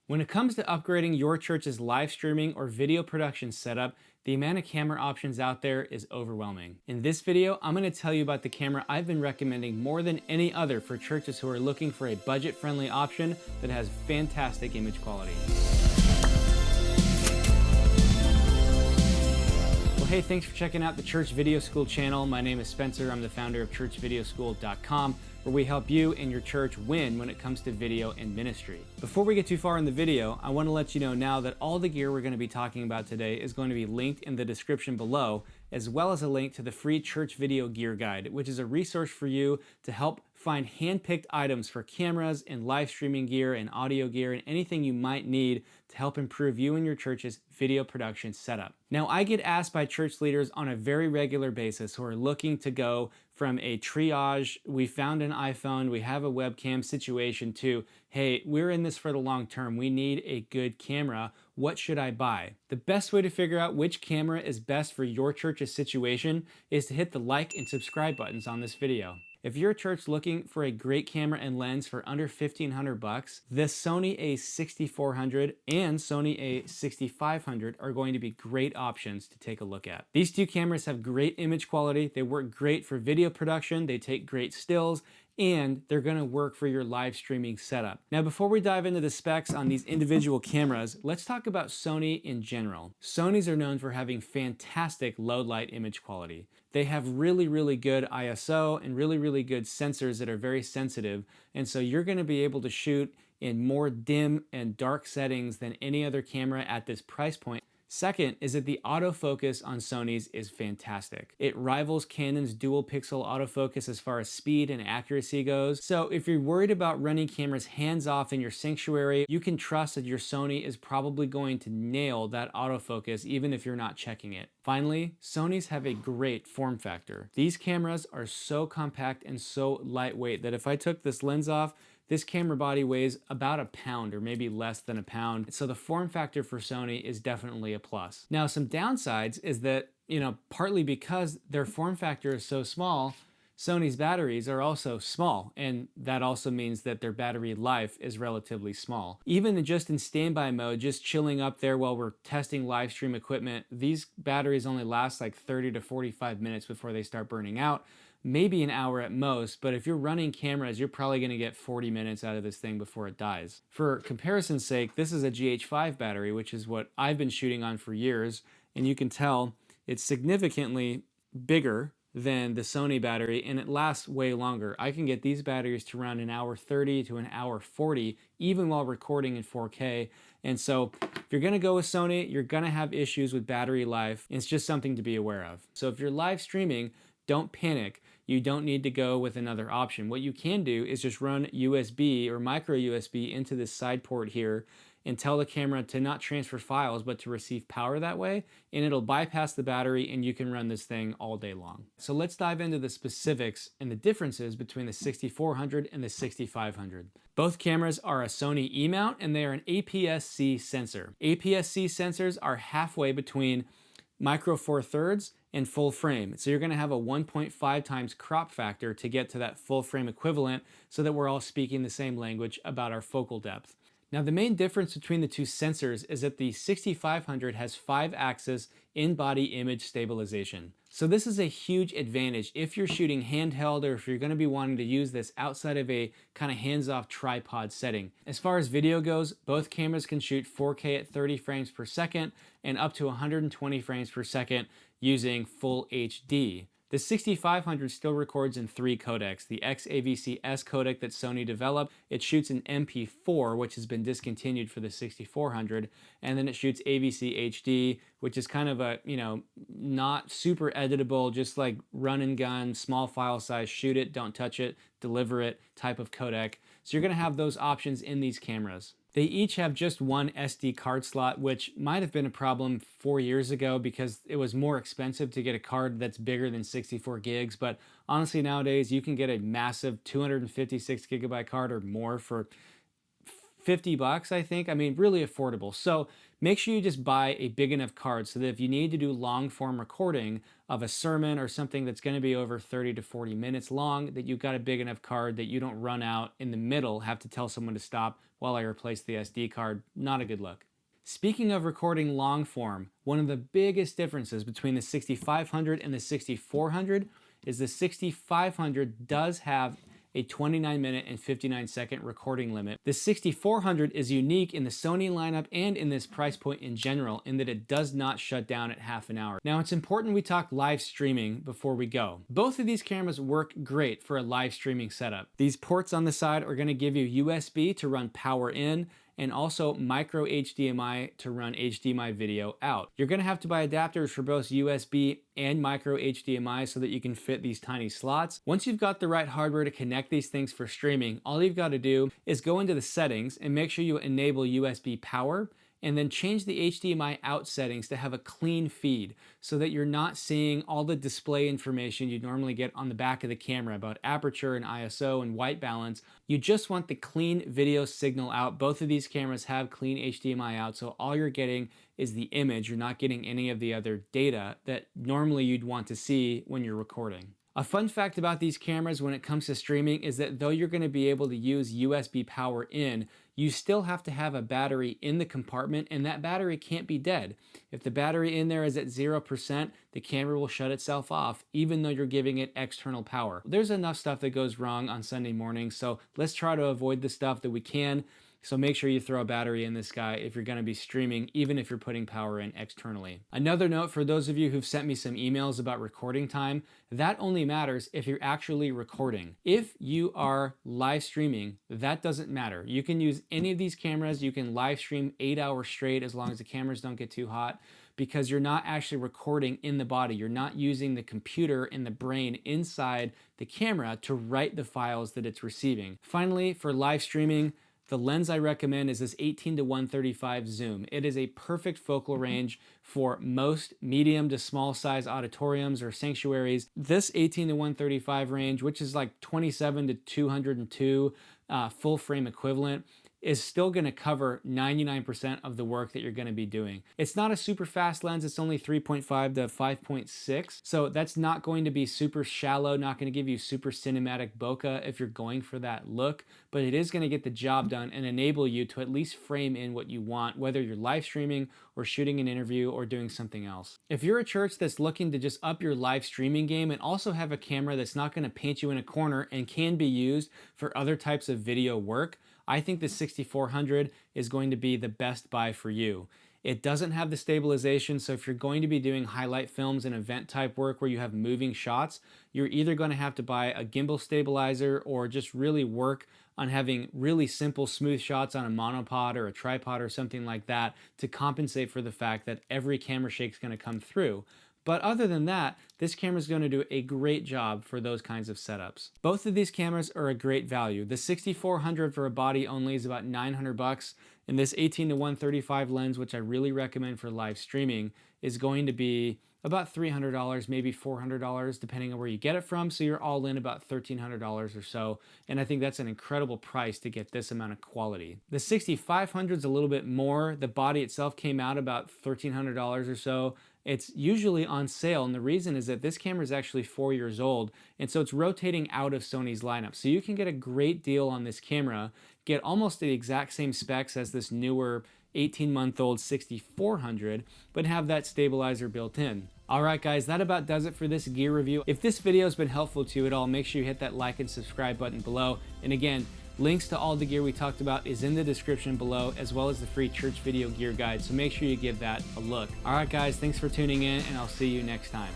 When it comes to upgrading your church's live streaming or video production setup, the amount of camera options out there is overwhelming. In this video, I'm going to tell you about the camera I've been recommending more than any other for churches who are looking for a budget-friendly option that has fantastic image quality. Well, hey, thanks for checking out the Church Video School channel. My name is Spencer. I'm the founder of churchvideoschool.com, where we help you and your church win when it comes to video and ministry. Before we get too far in the video, I want to let you know now that all the gear we're going to be talking about today is going to be linked in the description below, as well as a link to the free church video gear guide, which is a resource for you to help find hand-picked items for cameras and live streaming gear and audio gear and anything you might need to help improve you and your church's video production setup. Now, I get asked by church leaders on a very regular basis who are looking to go from a triage, we found an iPhone, we have a webcam situation, to, hey, we're in this for the long term, we need a good camera, what should I buy? The best way to figure out which camera is best for your church's situation is to hit the like and subscribe buttons on this video. If you're a church looking for a great camera and lens for under $1,500, the Sony a6400 and Sony a6500 are going to be great options to take a look at. These two cameras have great image quality, they work great for video production, they take great stills, and they're going to work for your live streaming setup. Now, before we dive into the specs on these individual cameras, let's talk about Sony in general. Sonys are known for having fantastic low light image quality. They have really good ISO and really good sensors that are very sensitive, and so you're going to be able to shoot in more dim and dark settings than any other camera at this price point. Second is that the autofocus on Sony's is fantastic. It rivals Canon's dual pixel autofocus as far as speed and accuracy goes. So if you're worried about running cameras hands-off in your sanctuary, you can trust that your Sony is probably going to nail that autofocus even if you're not checking it. Finally, Sonys have a great form factor. These cameras are so compact and so lightweight that if I took this lens off, this camera body weighs about a pound or maybe less than a pound. So the form factor for Sony is definitely a plus. Now, some downsides is that, partly because their form factor is so small, Sony's batteries are also small, and that also means that their battery life is relatively small. Even just in standby mode, just chilling up there while we're testing live stream equipment, these batteries only last like 30 to 45 minutes before they start burning out. Maybe an hour at most, but if you're running cameras, you're probably going to get 40 minutes out of this thing before it dies. For comparison's sake, this is a GH5 battery, which is what I've been shooting on for years, and you can tell it's significantly bigger than the Sony battery, and it lasts way longer. I can get these batteries to run an hour 30 to an hour 40, even while recording in 4K. And so if you're gonna go with Sony, you're gonna have issues with battery life. It's just something to be aware of. So if you're live streaming, don't panic. You don't need to go with another option. What you can do is just run USB or micro USB into this side port here and tell the camera to not transfer files, but to receive power that way, and it'll bypass the battery and you can run this thing all day long. So let's dive into the specifics and the differences between the 6400 and the 6500. Both cameras are a Sony E-mount and they are an APS-C sensor. APS-C sensors are halfway between micro four thirds and full frame. So you're going to have a 1.5 times crop factor to get to that full frame equivalent so that we're all speaking the same language about our focal depth. Now, the main difference between the two sensors is that the 6500 has 5-axis in-body image stabilization. So this is a huge advantage if you're shooting handheld or if you're going to be wanting to use this outside of a kind of hands-off tripod setting. As far as video goes, both cameras can shoot 4K at 30 frames per second and up to 120 frames per second using full HD. The 6500 still records in 3 codecs. The XAVC-S codec that Sony developed, it shoots in MP4, which has been discontinued for the 6400, and then it shoots AVC HD, which is kind of a, not super editable, just like run and gun, small file size, shoot it, don't touch it, deliver it type of codec. So you're gonna have those options in these cameras. They each have just one SD card slot, which might have been a problem 4 years ago because it was more expensive to get a card that's bigger than 64 gigs. But honestly, nowadays you can get a massive 256 gigabyte card or more for 50 bucks, I think. I mean, really affordable. So make sure you just buy a big enough card so that if you need to do long form recording of a sermon or something that's going to be over 30 to 40 minutes long, that you've got a big enough card that you don't run out in the middle, have to tell someone to stop while I replace the SD card. Not a good look. Speaking of recording long form, one of the biggest differences between the 6500 and the 6400 is the 6500 does have a 29-minute and 59-second recording limit. The 6400 is unique in the Sony lineup and in this price point in general in that it does not shut down at half an hour. Now, it's important we talk live streaming before we go. Both of these cameras work great for a live streaming setup. These ports on the side are going to give you USB to run power in and also micro HDMI to run HDMI video out. You're gonna have to buy adapters for both USB and micro HDMI so that you can fit these tiny slots. Once you've got the right hardware to connect these things for streaming, all you've got to do is go into the settings and make sure you enable USB power, and then change the HDMI out settings to have a clean feed so that you're not seeing all the display information you'd normally get on the back of the camera about aperture and ISO and white balance. You just want the clean video signal out. Both of these cameras have clean HDMI out, so all you're getting is the image. You're not getting any of the other data that normally you'd want to see when you're recording. A fun fact about these cameras when it comes to streaming is that though you're going to be able to use USB power in, you still have to have a battery in the compartment, and that battery can't be dead. If the battery in there is at 0%, the camera will shut itself off even though you're giving it external power. There's enough stuff that goes wrong on Sunday morning, so let's try to avoid the stuff that we can. So make sure you throw a battery in this guy if you're going to be streaming, even if you're putting power in externally. Another note for those of you who've sent me some emails about recording time, that only matters if you're actually recording. If you are live streaming, that doesn't matter. You can use any of these cameras. You can live stream 8 hours straight as long as the cameras don't get too hot, because you're not actually recording in the body. You're not using the computer and the brain inside the camera to write the files that it's receiving. Finally, for live streaming, the lens I recommend is this 18-135 zoom. It is a perfect focal range for most medium to small size auditoriums or sanctuaries. This 18-135 range, which is like 27-202 full frame equivalent, is still going to cover 99% of the work that you're going to be doing. It's not a super fast lens. It's only 3.5 to 5.6. So that's not going to be super shallow, not going to give you super cinematic bokeh if you're going for that look, but it is going to get the job done and enable you to at least frame in what you want, whether you're live streaming or shooting an interview or doing something else. If you're a church that's looking to just up your live streaming game and also have a camera that's not going to paint you in a corner and can be used for other types of video work, I think the 6400 is going to be the best buy for you. It doesn't have the stabilization, so if you're going to be doing highlight films and event type work where you have moving shots, you're either going to have to buy a gimbal stabilizer or just really work on having really simple smooth shots on a monopod or a tripod or something like that to compensate for the fact that every camera shake is going to come through. But other than that, this camera is going to do a great job for those kinds of setups. Both of these cameras are a great value. The 6400 for a body only is about 900 bucks, and this 18-135 lens, which I really recommend for live streaming, is going to be about $300, maybe $400, depending on where you get it from. So you're all in about $1,300 or so. And I think that's an incredible price to get this amount of quality. The 6500 is a little bit more. The body itself came out about $1,300 or so. It's usually on sale, and the reason is that this camera is actually 4 years old, and so it's rotating out of Sony's lineup. So you can get a great deal on this camera, get almost the exact same specs as this newer 18-month-old 6400, but have that stabilizer built in. All right, guys, that about does it for this gear review. If this video has been helpful to you at all, make sure you hit that like and subscribe button below. And again, links to all the gear we talked about is in the description below, as well as the free church video gear guide, so make sure you give that a look. All right, guys, thanks for tuning in, and I'll see you next time.